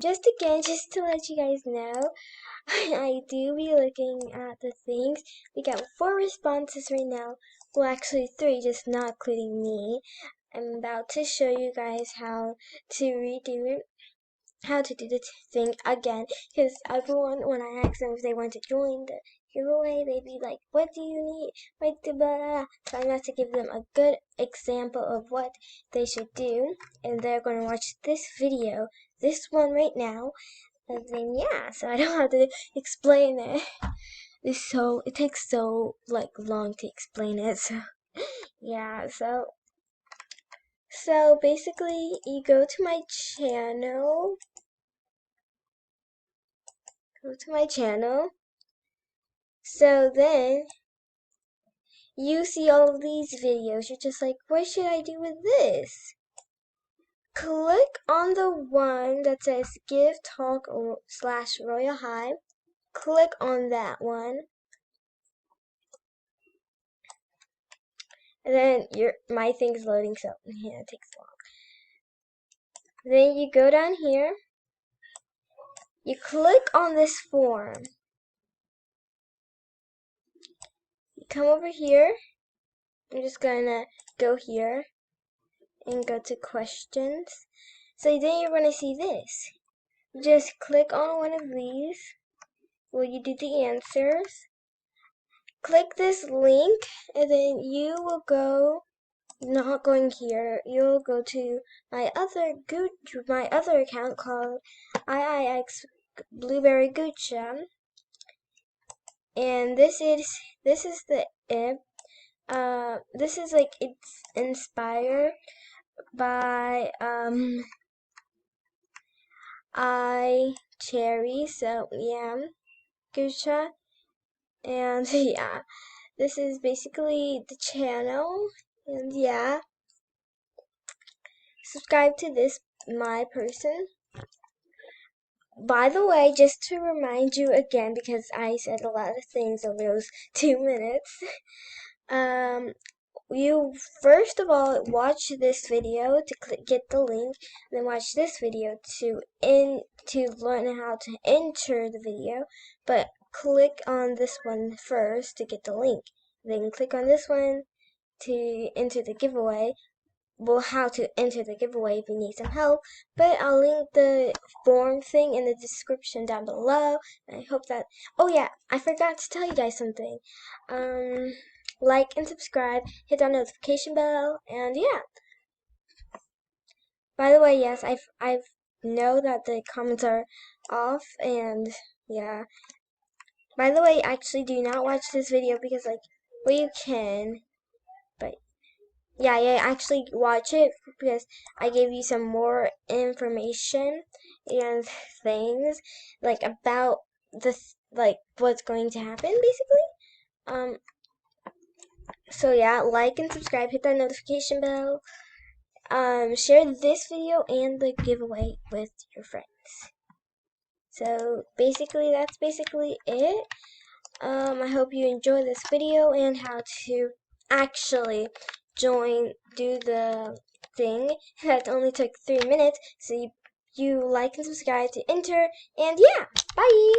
just again, just to let you guys know, I do be looking at the things. We got 4 responses right now. Well, actually 3, just not including me. I'm about to show you guys how to redo it, how to do the thing again, because everyone, when I ask them if they want to join the giveaway, they'd be like, what do you need, what the blah. So I'm going to give them a good example of what they should do, and they're going to watch this video, this one right now, and then yeah, so I don't have to explain it. It takes so like long to explain it, so yeah, so basically you go to my channel, so then you see all of these videos. You're just like, what should I do with this? Click on the one that says Give Talk / Royal High. Click on that one. And then my thing's loading, so yeah, it takes long. Then you go down here. You click on this form. You come over here. I'm just gonna go here and go to questions. So then you're gonna see this. Just click on one of these. Well, you do the answers. Click this link, and then you will go. Not going here. You'll go to my other account called IIX Blueberry Gucha, and this is the this is like, it's inspired by iCherry, so yeah, Gucha, and yeah, this is basically the channel, and yeah, subscribe to this my person. By the way, just to remind you again, because I said a lot of things over those 2 minutes, you first of all watch this video to get the link, then watch this video to learn how to enter the video, but click on this one first to get the link, then click on this one to enter the giveaway. Well, how to enter the giveaway if you need some help, but I'll link the form thing in the description down below. I hope that, oh yeah, I forgot to tell you guys something. Like and subscribe, hit that notification bell, and yeah. By the way, yes, I know that the comments are off, and yeah. By the way, actually do not watch this video because, like, well, you can, but yeah, actually watch it because I gave you some more information and things like about like what's going to happen basically. So yeah, like and subscribe, hit that notification bell, share this video and the giveaway with your friends. So basically, that's basically it. I hope you enjoy this video and how to actually do the thing. That only took 3 minutes, so you like and subscribe to enter, and yeah, bye!